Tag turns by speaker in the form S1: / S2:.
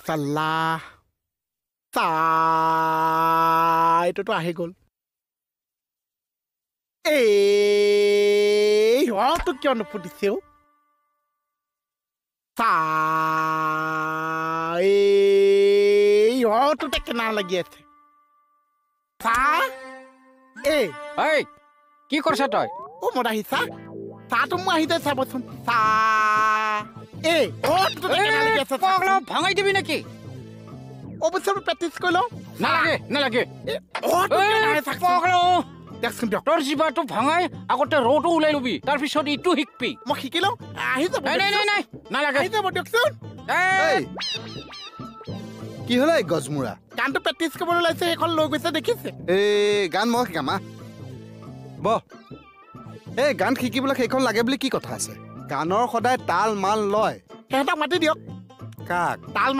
S1: মাছাল্লাহ এইটোতো আহি গ'ল তো কিয় নুফুটিছে তোতে কেনা লাগি আছে
S2: কি কৰিছ তই
S1: মত আহিছা চাহটো মই আহি যায় চাবচোন
S2: ভাঙাই দিবি নেকি
S1: অৱশ্যে প্ৰেক্টিচ কৰি লওঁ
S2: নালাগে
S1: দেখোন দিয়ক
S2: তোৰ জিভাটো ভাঙাই আগতে ৰৌটো ওলাই লবি তাৰপিছত ইটো শিকবি
S1: মই শিকি লওঁ আহি যাব
S2: নালাগে
S1: আহি যাব দিয়কচোন
S3: কি হলে গজমুৰা
S1: গানটো প্ৰেক্টিচ কৰিবলৈ ওলাইছে সেইখন লৈ গৈছে দেখিছে
S3: গান মই শিকাম বহ গান শিকিবলৈ সেইখন লাগে বুলি কি কথা আছে গানৰ সদায় তাল মাল লয়
S1: সিহঁতক মাতি দিয়ক
S3: কাক
S1: তাল